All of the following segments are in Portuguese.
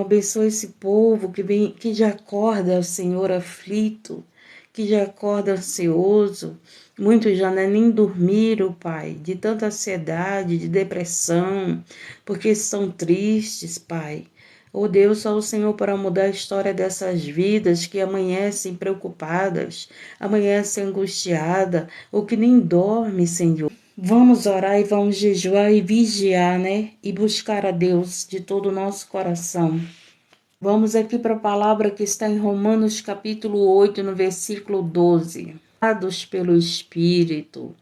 Abençoa esse povo que já acorda, Senhor, aflito, que já acorda ansioso. Muitos já nem dormiram, Pai, de tanta ansiedade, de depressão, porque estão tristes, Pai. Oh Deus, só o Senhor para mudar a história dessas vidas que amanhecem preocupadas, amanhecem angustiadas, ou que nem dormem, Senhor. Vamos orar e vamos jejuar e vigiar, né? E buscar a Deus de todo o nosso coração. Vamos aqui para a palavra que está em Romanos capítulo 8, no versículo 12. Guiados pelo Espírito.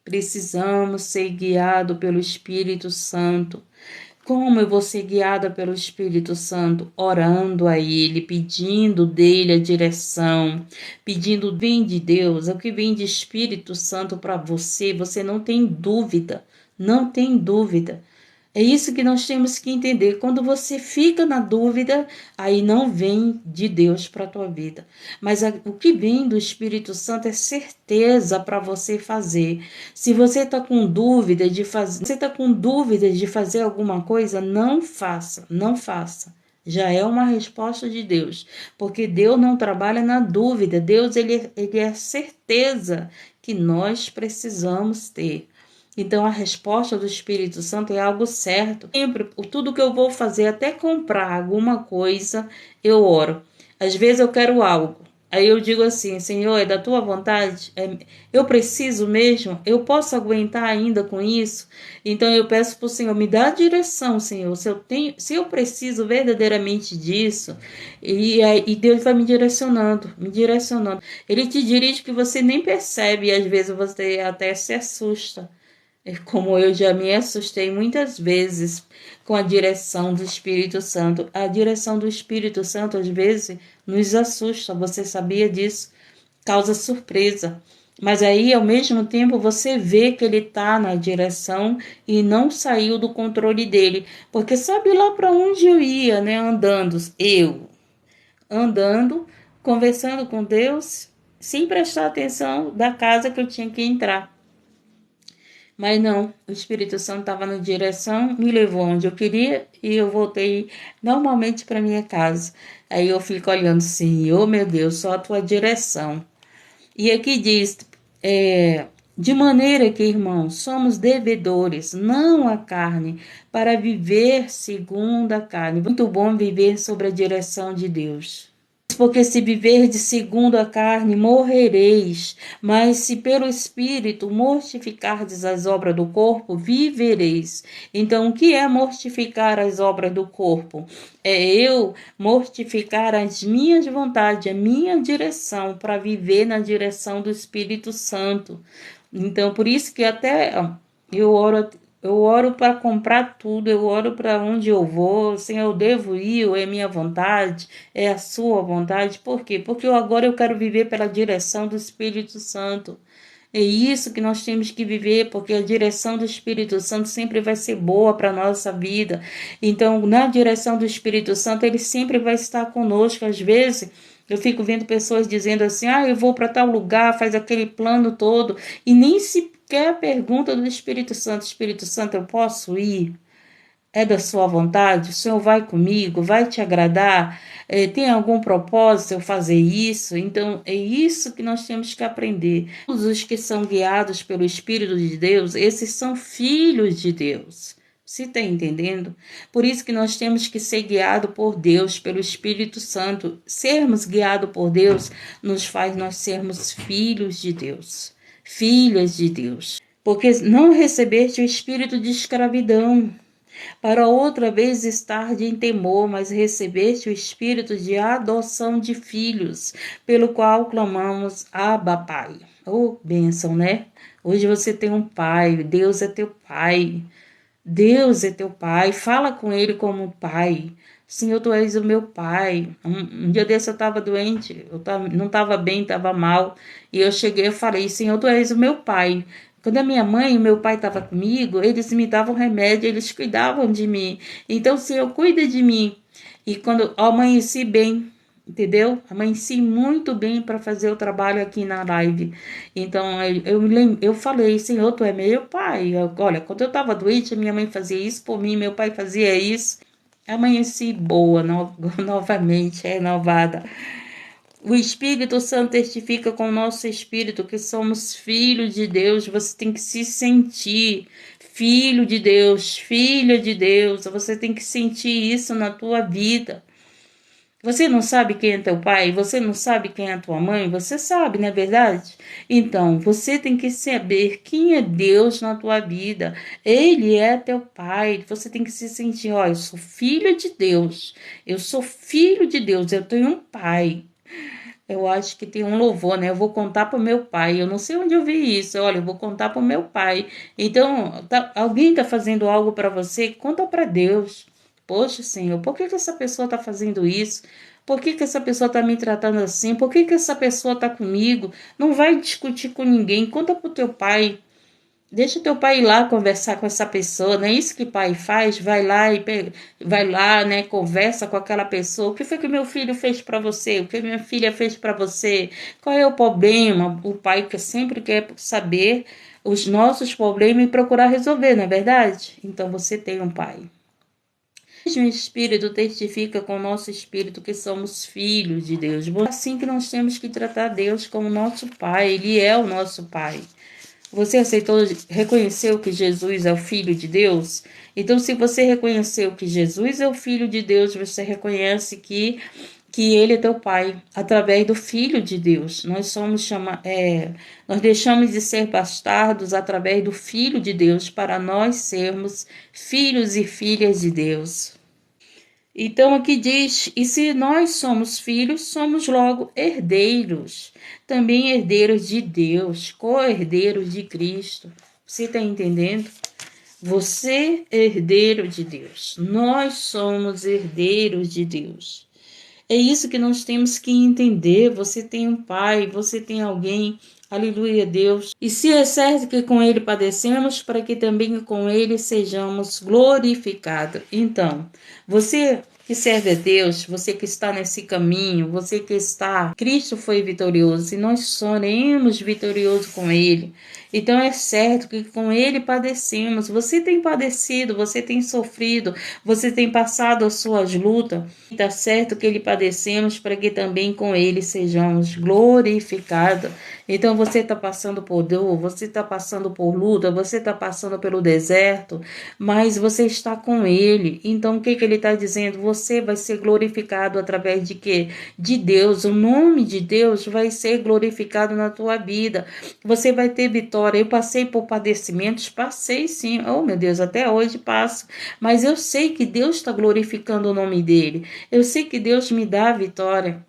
Precisamos ser guiados pelo Espírito Santo. Como eu vou ser guiada pelo Espírito Santo? Orando a Ele, pedindo dele a direção, pedindo vem de Deus, é o que vem de Espírito Santo para você, você não tem dúvida, não tem dúvida. É isso que nós temos que entender. Quando você fica na dúvida, aí não vem de Deus para a tua vida. Mas o que vem do Espírito Santo é certeza para você fazer. Se você está com dúvida de fazer, alguma coisa, não faça, não faça. Já é uma resposta de Deus, porque Deus não trabalha na dúvida. Deus ele é certeza que nós precisamos ter. Então, a resposta do Espírito Santo é algo certo. Sempre, tudo que eu vou fazer, até comprar alguma coisa, eu oro. Às vezes eu quero algo. Aí eu digo assim, Senhor, é da tua vontade? Eu preciso mesmo? Eu posso aguentar ainda com isso? Então eu peço para o Senhor, me dá a direção, Senhor. Se eu preciso verdadeiramente disso, e Deus vai me direcionando, me direcionando. Ele te dirige que você nem percebe, e às vezes você até se assusta. Como eu já me assustei muitas vezes com a direção do Espírito Santo. A direção do Espírito Santo, às vezes, nos assusta. Você sabia disso? Causa surpresa. Mas aí, ao mesmo tempo, você vê que ele está na direção e não saiu do controle dele. Porque sabe lá para onde eu ia, né? Andando, conversando com Deus, sem prestar atenção da casa que eu tinha que entrar. Mas não, o Espírito Santo estava na direção, me levou onde eu queria e eu voltei normalmente para minha casa. Aí eu fico olhando, Senhor, meu Deus, só a tua direção. E aqui diz, de maneira que, irmãos, somos devedores, não a carne, para viver segundo a carne. Muito bom viver sob a direção de Deus. Porque se viverdes segundo a carne, morrereis, mas se pelo Espírito mortificardes as obras do corpo, vivereis. Então, o que é mortificar as obras do corpo? É eu mortificar as minhas vontades, a minha direção, para viver na direção do Espírito Santo. Então, por isso que até eu oro para comprar tudo, eu oro para onde eu vou, Senhor, eu devo ir, ou é minha vontade, é a sua vontade. Por quê? Porque agora eu quero viver pela direção do Espírito Santo. É isso que nós temos que viver, porque a direção do Espírito Santo sempre vai ser boa para a nossa vida. Então, na direção do Espírito Santo, ele sempre vai estar conosco. Às vezes, eu fico vendo pessoas dizendo assim, eu vou para tal lugar, faz aquele plano todo, e nem sequer pergunta do Espírito Santo, eu posso ir? É da sua vontade? O Senhor vai comigo? Vai te agradar? Tem algum propósito eu fazer isso? Então, é isso que nós temos que aprender. Todos os que são guiados pelo Espírito de Deus, esses são filhos de Deus. Você está entendendo? Por isso que nós temos que ser guiados por Deus, pelo Espírito Santo. Sermos guiados por Deus nos faz nós sermos filhos de Deus, filhas de Deus. Porque não recebeste o espírito de escravidão, para outra vez estar em temor, mas recebeste o espírito de adoção de filhos, pelo qual clamamos, Abba, Pai. Oh, bênção, né? Hoje você tem um pai, Deus é teu pai. Deus é teu pai, fala com ele como pai. Senhor, tu és o meu pai. Um dia desse eu estava doente, não estava bem, estava mal. E eu cheguei e falei, Senhor, tu és o meu pai. Quando a minha mãe e meu pai estavam comigo, eles me davam remédio, eles cuidavam de mim. Então, Senhor, cuida de mim. E quando eu amanheci bem, entendeu? Amanheci muito bem para fazer o trabalho aqui na live. Então, eu falei, Senhor, tu é meu pai. Olha, quando eu estava doente, minha mãe fazia isso por mim, meu pai fazia isso. Amanheci boa, novamente, renovada. O Espírito Santo testifica com o nosso espírito que somos filhos de Deus. Você tem que se sentir filho de Deus, filha de Deus. Você tem que sentir isso na tua vida. Você não sabe quem é teu pai? Você não sabe quem é tua mãe? Você sabe, não é verdade? Então, você tem que saber quem é Deus na tua vida. Ele é teu pai. Você tem que se sentir, ó, eu sou filho de Deus. Eu sou filho de Deus. Eu tenho um pai. Eu acho que tem um louvor, né? Eu vou contar para o meu pai. Eu não sei onde eu vi isso. Olha, eu vou contar para o meu pai. Então, alguém está fazendo algo para você? Conta para Deus. Poxa, Senhor, por que essa pessoa está fazendo isso? Por que essa pessoa está me tratando assim? Por que essa pessoa está comigo? Não vai discutir com ninguém. Conta para o teu pai. Deixa o teu pai ir lá conversar com essa pessoa, não é isso que pai faz? Vai lá, né, conversa com aquela pessoa. O que foi que meu filho fez para você? O que minha filha fez para você? Qual é o problema? O pai que sempre quer saber os nossos problemas e procurar resolver, não é verdade? Então você tem um pai. O mesmo Espírito testifica com o nosso espírito que somos filhos de Deus. É assim que nós temos que tratar Deus como nosso pai. Ele é o nosso pai. Você aceitou, reconheceu que Jesus é o Filho de Deus? Então, se você reconheceu que Jesus é o Filho de Deus, você reconhece que Ele é teu Pai, através do Filho de Deus. Nós deixamos de ser bastardos através do Filho de Deus para nós sermos filhos e filhas de Deus. Então aqui diz, e se nós somos filhos, somos logo herdeiros, também herdeiros de Deus, co-herdeiros de Cristo. Você está entendendo? Você é herdeiro de Deus, nós somos herdeiros de Deus. É isso que nós temos que entender. Você tem um pai, você tem alguém, aleluia, Deus. E se é certo que com ele padecemos, para que também com ele sejamos glorificados. Então, você que serve a Deus, você que está nesse caminho, você que está, Cristo foi vitorioso e nós seremos vitoriosos com ele. Então é certo que com ele padecemos. Você tem padecido, você tem sofrido, você tem passado as suas lutas. Está certo que ele padecemos para que também com ele sejamos glorificados. Então você está passando por dor, você está passando por luta, você está passando pelo deserto, mas você está com ele. Então o que ele está dizendo? Você vai ser glorificado através de quê? De Deus. O nome de Deus vai ser glorificado na tua vida. Você vai ter vitória. Eu passei por padecimentos, passei sim. Oh, meu Deus, até hoje passo. Mas eu sei que Deus está glorificando o nome dele. Eu sei que Deus me dá a vitória.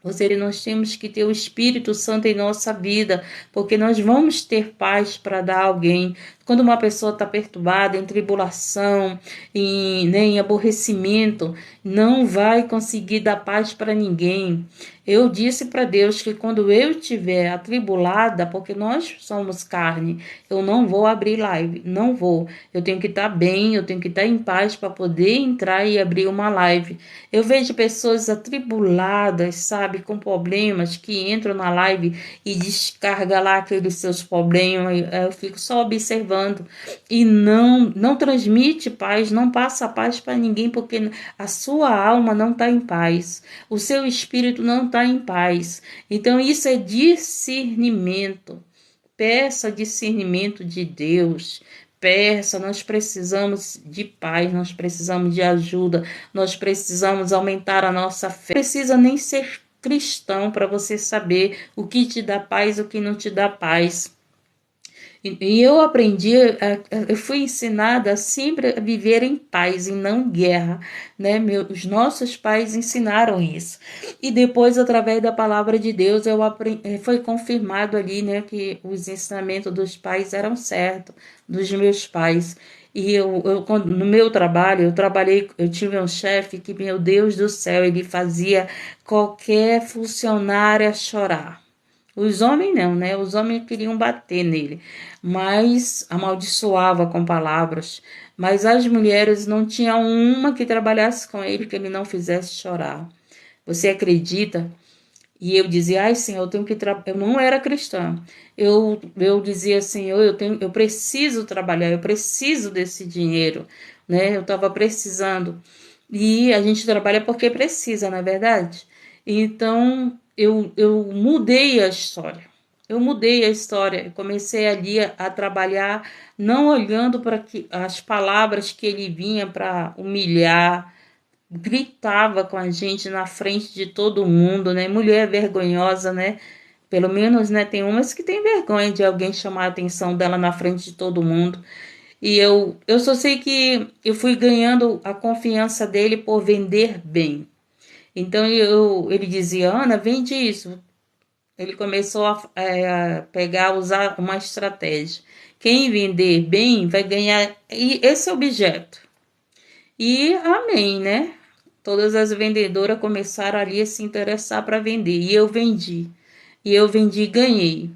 Ou seja, nós temos que ter o Espírito Santo em nossa vida, porque nós vamos ter paz para dar a alguém. Quando uma pessoa está perturbada, em tribulação, em aborrecimento, não vai conseguir dar paz para ninguém. Eu disse para Deus que quando eu estiver atribulada, porque nós somos carne, eu não vou abrir live, não vou. Eu tenho que estar bem, eu tenho que estar em paz para poder entrar e abrir uma live. Eu vejo pessoas atribuladas, sabe, com problemas, que entram na live e descarga lá aqueles seus problemas. Eu fico só observando e não transmite paz, não passa paz para ninguém, porque a sua alma não está em paz, o seu espírito não está em paz. Então isso é discernimento. Peça discernimento de Deus. Peça, nós precisamos de paz, nós precisamos de ajuda, nós precisamos aumentar a nossa fé. Não precisa nem ser cristão para você saber o que te dá paz e o que não te dá paz. E eu aprendi, eu fui ensinada a sempre a viver em paz e não em guerra, né? Os nossos pais ensinaram isso. E depois, através da palavra de Deus, foi confirmado ali, né, que os ensinamentos dos pais eram certos, dos meus pais. E no meu trabalho, eu tive um chefe que, meu Deus do céu, ele fazia qualquer funcionária chorar. Os homens não, né? Os homens queriam bater nele, mas amaldiçoava com palavras. Mas as mulheres não tinha uma que trabalhasse com ele que ele não fizesse chorar. Você acredita? E eu dizia, ai Senhor, eu tenho que trabalhar. Eu não era cristã. Eu dizia, Senhor, eu preciso trabalhar, eu preciso desse dinheiro, né? Eu estava precisando. E a gente trabalha porque precisa, não é verdade? Então, eu mudei a história. Eu mudei a história. Eu comecei ali a trabalhar, não olhando para as palavras que ele vinha para humilhar, gritava com a gente na frente de todo mundo, né? Mulher vergonhosa, né? Pelo menos, né, tem umas que tem vergonha de alguém chamar a atenção dela na frente de todo mundo. E eu só sei que eu fui ganhando a confiança dele por vender bem. Então ele dizia, Ana, vende isso. Ele começou a pegar, usar uma estratégia. Quem vender bem vai ganhar esse objeto. E amém, né? Todas as vendedoras começaram ali a se interessar para vender. E eu vendi. E eu vendi e ganhei.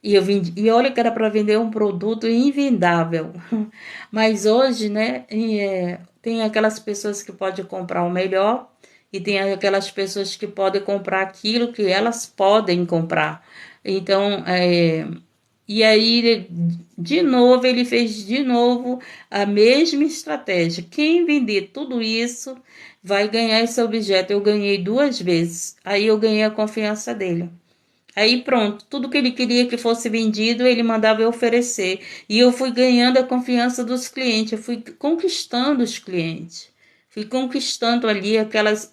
E eu vendi, e olha que era para vender um produto invendável. Mas hoje, né, tem aquelas pessoas que podem comprar o melhor e tem aquelas pessoas que podem comprar aquilo que elas podem comprar. Então, e aí, de novo, ele fez de novo a mesma estratégia. Quem vender tudo isso vai ganhar esse objeto. Eu ganhei 2 vezes. Aí eu ganhei a confiança dele. Aí pronto, tudo que ele queria que fosse vendido, ele mandava eu oferecer. E eu fui ganhando a confiança dos clientes, eu fui conquistando os clientes. Fui conquistando ali aquelas.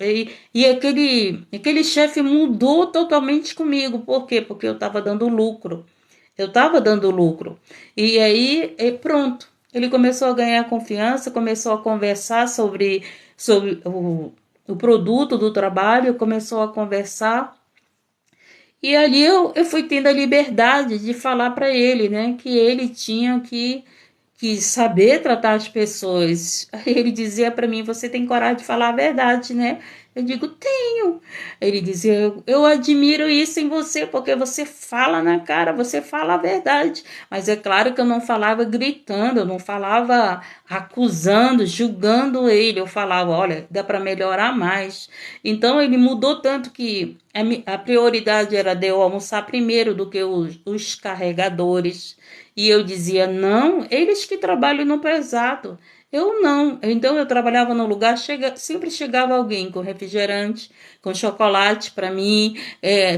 E aquele chefe mudou totalmente comigo. Por quê? Porque eu estava dando lucro. Eu estava dando lucro. E aí, pronto. Ele começou a ganhar confiança, começou a conversar sobre o produto do trabalho, começou a conversar. E ali eu fui tendo a liberdade de falar para ele, né, que ele tinha que saber tratar as pessoas. Aí ele dizia para mim: Você tem coragem de falar a verdade, né? Eu digo: Tenho. Ele dizia: eu admiro isso em você, porque você fala na cara, você fala a verdade. Mas é claro que eu não falava gritando, eu não falava acusando, julgando ele. Eu falava: Olha, dá para melhorar mais. Então ele mudou tanto que a prioridade era de eu almoçar primeiro do que os carregadores. E eu dizia, não, eles que trabalham no pesado. Eu não. Então eu trabalhava no lugar, sempre chegava alguém com refrigerante, com chocolate para mim,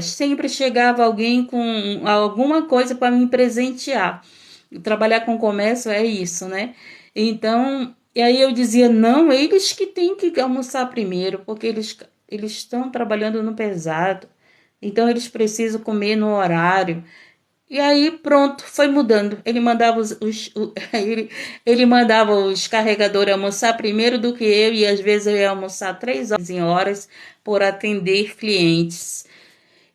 sempre chegava alguém com alguma coisa para me presentear. Trabalhar com comércio é isso, né? Então, e aí eu dizia, não, eles que têm que almoçar primeiro, porque eles estão trabalhando no pesado. Então eles precisam comer no horário. E aí pronto, foi mudando. Ele mandava ele mandava os carregadores almoçar primeiro do que eu, e às vezes eu ia almoçar 3 horas em horas por atender clientes.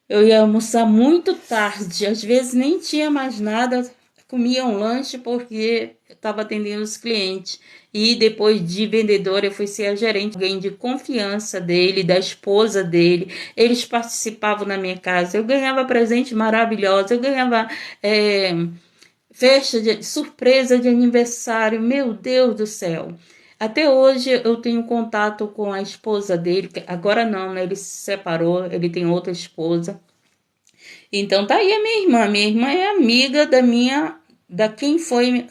Eu ia almoçar muito tarde, às vezes nem tinha mais nada, comia um lanche porque estava atendendo os clientes. E depois de vendedora, eu fui ser a gerente, alguém de confiança dele, da esposa dele. Eles participavam na minha casa. Eu ganhava presente maravilhoso, eu ganhava festa de surpresa de aniversário. Meu Deus do céu! Até hoje eu tenho contato com a esposa dele. Agora não, né? Ele se separou, ele tem outra esposa. Então tá aí a minha irmã. Minha irmã é amiga da quem foi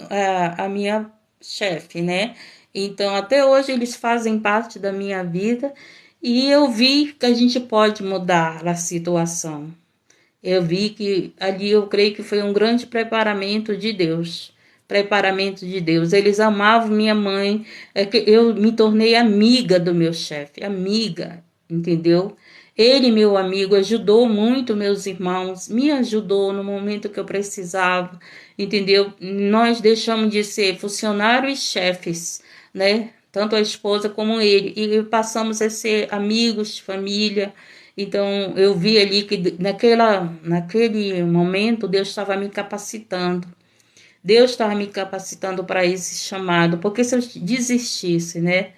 a minha chefe, né? Então até hoje eles fazem parte da minha vida e eu vi que a gente pode mudar a situação. Eu vi que ali eu creio que foi um grande preparamento de Deus. Preparamento de Deus. Eles amavam minha mãe. É que eu me tornei amiga do meu chefe, amiga, entendeu? Ele, meu amigo, ajudou muito meus irmãos, me ajudou no momento que eu precisava, entendeu? Nós deixamos de ser funcionários e chefes, né? Tanto a esposa como ele, e passamos a ser amigos, família. Então, eu vi ali que naquele momento Deus estava me capacitando. Deus estava me capacitando para esse chamado, porque se eu desistisse, né?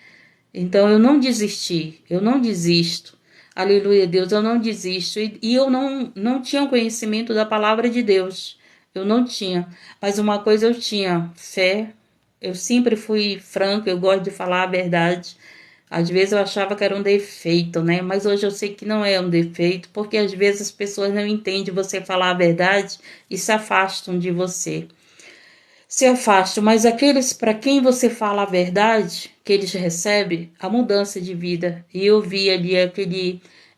Então, eu não desisti, eu não desisto. Aleluia, Deus, eu não desisto. E eu não tinha conhecimento da palavra de Deus. Eu não tinha. Mas uma coisa eu tinha, fé. Eu sempre fui franca, eu gosto de falar a verdade. Às vezes eu achava que era um defeito, né? Mas hoje eu sei que não é um defeito, porque às vezes as pessoas não entendem você falar a verdade e se afastam de você. Se afastam, mas aqueles para quem você fala a verdade, que eles recebem a mudança de vida. E eu vi ali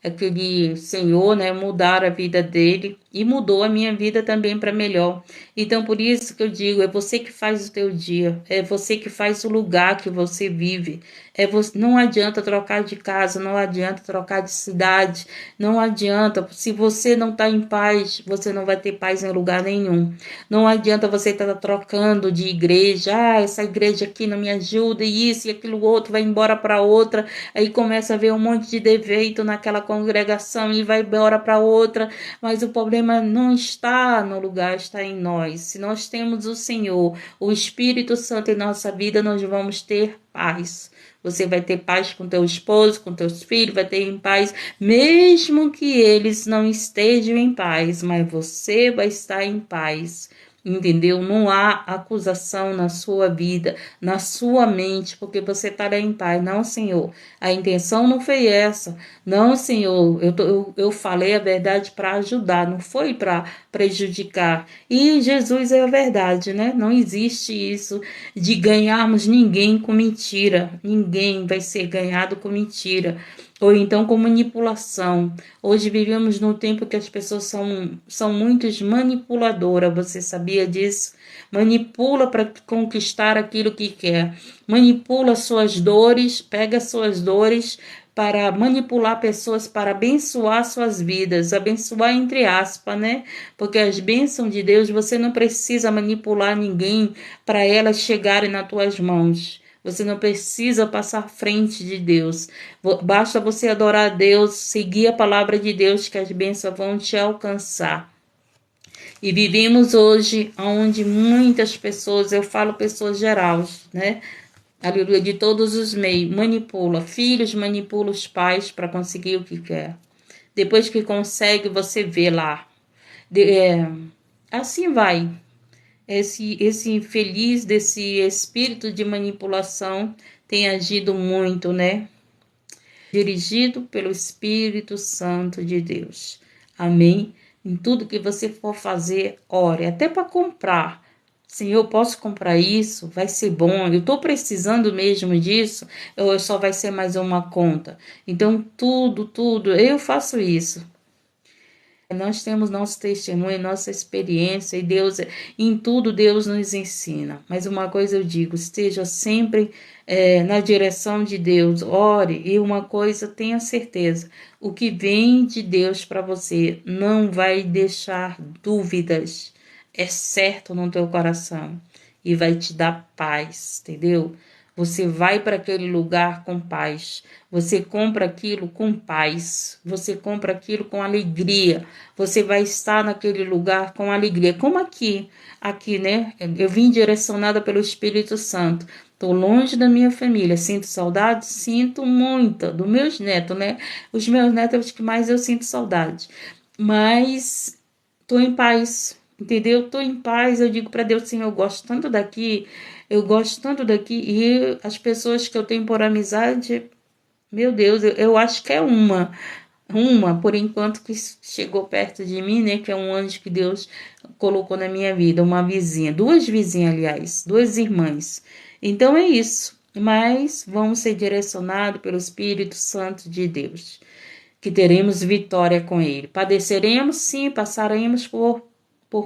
aquele senhor, né, mudar a vida dele e mudou a minha vida também para melhor. Então, por isso que eu digo, é você que faz o teu dia, é você que faz o lugar que você vive. Não adianta trocar de casa, não adianta trocar de cidade, não adianta. Se você não está em paz, você não vai ter paz em lugar nenhum. Não adianta você estar trocando de igreja. Ah, essa igreja aqui não me ajuda, e isso e aquilo outro, vai embora para outra. Aí começa a ver um monte de defeito naquela congregação e vai embora para outra. Mas o problema não está no lugar, está em nós. Se nós temos o Senhor, o Espírito Santo em nossa vida, nós vamos ter paz. Você vai ter paz com teu esposo, com teus filhos, vai ter em paz, mesmo que eles não estejam em paz, mas você vai estar em paz. Entendeu? Não há acusação na sua vida, na sua mente, porque você estará em paz. Não, Senhor, a intenção não foi essa. Não, Senhor, eu falei a verdade para ajudar, não foi para prejudicar. E Jesus é a verdade, né? Não existe isso de ganharmos ninguém com mentira. Ninguém vai ser ganhado com mentira. Ou então com manipulação. Hoje vivemos num tempo que as pessoas são muito manipuladoras, você sabia disso? Manipula para conquistar aquilo que quer. Manipula suas dores, pega suas dores para manipular pessoas, para abençoar suas vidas, abençoar entre aspas, né? Porque as bênçãos de Deus, você não precisa manipular ninguém para elas chegarem nas tuas mãos. Você não precisa passar à frente de Deus. Basta você adorar a Deus, seguir a palavra de Deus, que as bênçãos vão te alcançar. E vivemos hoje onde muitas pessoas, eu falo pessoas gerais, né? Aleluia, de todos os meios, manipula. Filhos manipulam os pais para conseguir o que quer. Depois que consegue, você vê lá. Assim vai. Esse infeliz desse espírito de manipulação tem agido muito, né? Dirigido pelo Espírito Santo de Deus. Amém? Em tudo que você for fazer, ore. Até para comprar. Senhor, posso comprar isso? Vai ser bom. Eu estou precisando mesmo disso? Ou só vai ser mais uma conta? Então, tudo. Eu faço isso. Nós temos nosso testemunho, nossa experiência, e Deus, em tudo Deus nos ensina. Mas uma coisa eu digo, esteja sempre na direção de Deus, ore, e uma coisa tenha certeza, o que vem de Deus para você não vai deixar dúvidas, é certo no teu coração, e vai te dar paz, entendeu? Você vai para aquele lugar com paz. Você compra aquilo com paz. Você compra aquilo com alegria. Você vai estar naquele lugar com alegria. Como aqui, né? Eu vim direcionada pelo Espírito Santo. Estou longe da minha família. Sinto saudade? Sinto muita. Dos meus netos, né? Os meus netos é os que mais eu sinto saudade. Mas estou em paz. Entendeu? Estou em paz. Eu digo para Deus, Senhor, eu gosto tanto daqui. Eu gosto tanto daqui. E as pessoas que eu tenho por amizade, meu Deus, eu acho que é uma, por enquanto, que chegou perto de mim, né? Que é um anjo que Deus colocou na minha vida, uma vizinha, duas vizinhas, aliás, duas irmãs. Então é isso. Mas vamos ser direcionados pelo Espírito Santo de Deus, que teremos vitória com Ele. Padeceremos, sim, passaremos por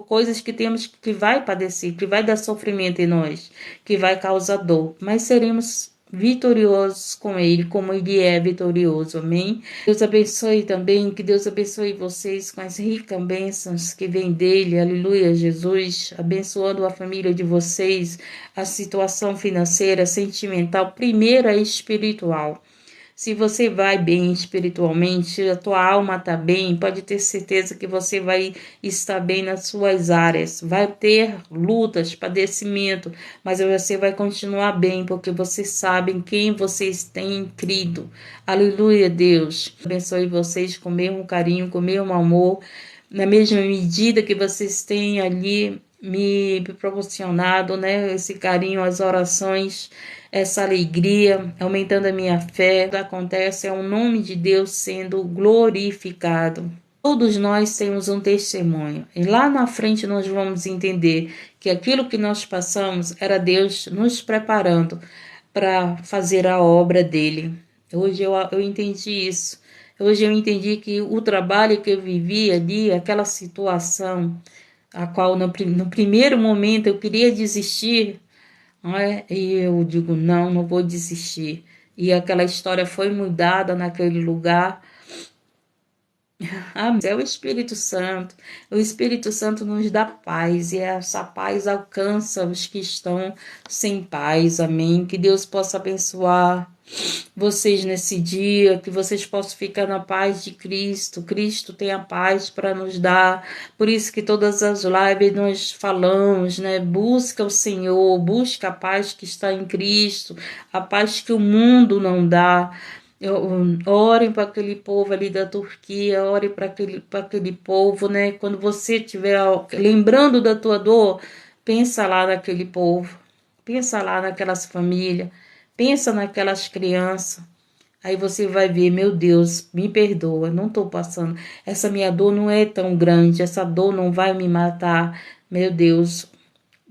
coisas que temos que vai padecer, que vai dar sofrimento em nós, que vai causar dor, mas seremos vitoriosos com Ele, como Ele é vitorioso, amém? Deus abençoe também, que Deus abençoe vocês com as ricas bênçãos que vem dEle, aleluia, Jesus, abençoando a família de vocês, a situação financeira, sentimental, primeiro é espiritual. Se você vai bem espiritualmente, a tua alma está bem, pode ter certeza que você vai estar bem nas suas áreas. Vai ter lutas, padecimento, mas você vai continuar bem, porque você sabe em quem vocês têm crido. Aleluia, Deus. Abençoe vocês com o mesmo carinho, com o mesmo amor, na mesma medida que vocês têm ali me proporcionado, né, esse carinho, as orações, essa alegria, aumentando a minha fé. O que acontece é o nome de Deus sendo glorificado. Todos nós temos um testemunho, e lá na frente nós vamos entender que aquilo que nós passamos era Deus nos preparando para fazer a obra dele. Hoje eu entendi isso. Hoje eu entendi que o trabalho que eu vivi ali, aquela situação, a qual no primeiro momento eu queria desistir, não é? E eu digo, não, não vou desistir. E aquela história foi mudada naquele lugar. Ah, é o Espírito Santo. O Espírito Santo nos dá paz e essa paz alcança os que estão sem paz. Amém. Que Deus possa abençoar vocês nesse dia, que vocês possam ficar na paz de Cristo. Cristo tem a paz para nos dar. Por isso que todas as lives nós falamos, né? Busca o Senhor, busca a paz que está em Cristo, a paz que o mundo não dá. Orem para aquele povo ali da Turquia, orem para aquele povo, né? Quando você estiver lembrando da tua dor, pensa lá naquele povo, pensa lá naquelas famílias, pensa naquelas crianças. Aí você vai ver, meu Deus, me perdoa, não estou passando. Essa minha dor não é tão grande, essa dor não vai me matar. Meu Deus,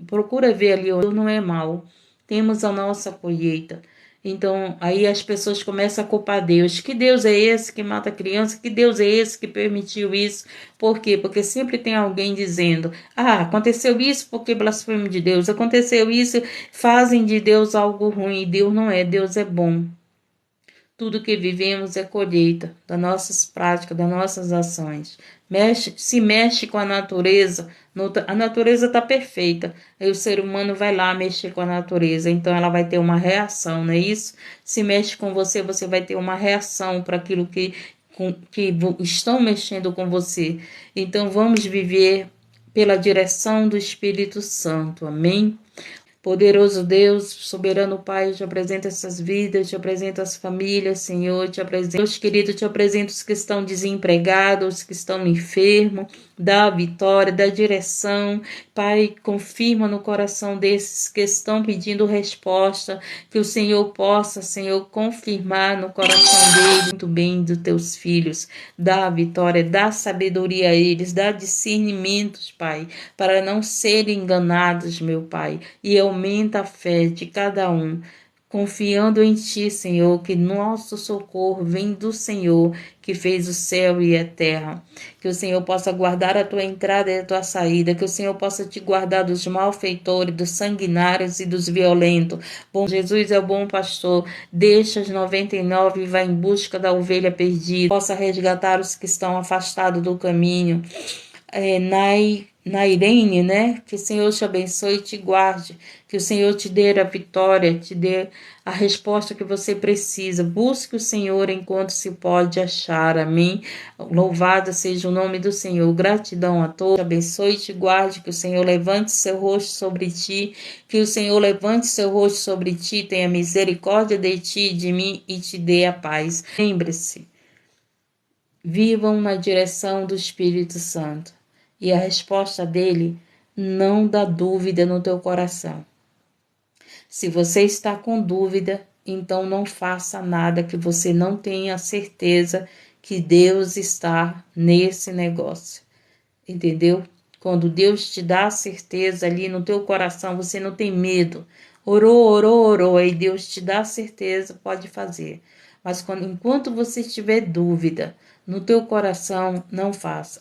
procura ver ali, onde não é mal. Temos a nossa colheita. Então, aí as pessoas começam a culpar Deus. Que Deus é esse que mata a criança? Que Deus é esse que permitiu isso? Por quê? Porque sempre tem alguém dizendo: ah, aconteceu isso porque blasfemo de Deus. Aconteceu isso, fazem de Deus algo ruim. Deus não é, Deus é bom. Tudo que vivemos é colheita das nossas práticas, das nossas ações. Se mexe com a natureza está perfeita. Aí o ser humano vai lá mexer com a natureza, então ela vai ter uma reação, não é isso? Se mexe com você, você vai ter uma reação para aquilo que estão mexendo com você. Então vamos viver pela direção do Espírito Santo, amém? Poderoso Deus, soberano Pai, eu te apresento essas vidas, te apresento as famílias, Senhor, te apresento, Deus querido, te apresento os que estão desempregados, os que estão enfermos, dá a vitória, dá a direção, Pai, confirma no coração desses que estão pedindo resposta, que o Senhor possa, Senhor, confirmar no coração deles, muito bem dos teus filhos, dá a vitória, dá sabedoria a eles, dá discernimentos, Pai, para não serem enganados, meu Pai, e aumenta a fé de cada um, confiando em Ti, Senhor, que nosso socorro vem do Senhor, que fez o céu e a terra. Que o Senhor possa guardar a tua entrada e a tua saída, que o Senhor possa te guardar dos malfeitores, dos sanguinários e dos violentos. Bom, Jesus é o bom pastor, deixa as 99 e vai em busca da ovelha perdida, possa resgatar os que estão afastados do caminho. Nairene, né? Que o Senhor te abençoe e te guarde, que o Senhor te dê a vitória, te dê a resposta que você precisa. Busque o Senhor enquanto se pode achar, amém? Louvado seja o nome do Senhor. Gratidão a todos, te abençoe e te guarde, que o Senhor levante seu rosto sobre ti, que o Senhor levante seu rosto sobre ti, tenha misericórdia de ti e de mim e te dê a paz. Lembre-se, vivam na direção do Espírito Santo. E a resposta dele não dá dúvida no teu coração. Se você está com dúvida, então não faça nada que você não tenha certeza que Deus está nesse negócio. Entendeu? Quando Deus te dá a certeza ali no teu coração, você não tem medo. Orou, aí Deus te dá a certeza, pode fazer. Mas enquanto você tiver dúvida no teu coração, não faça.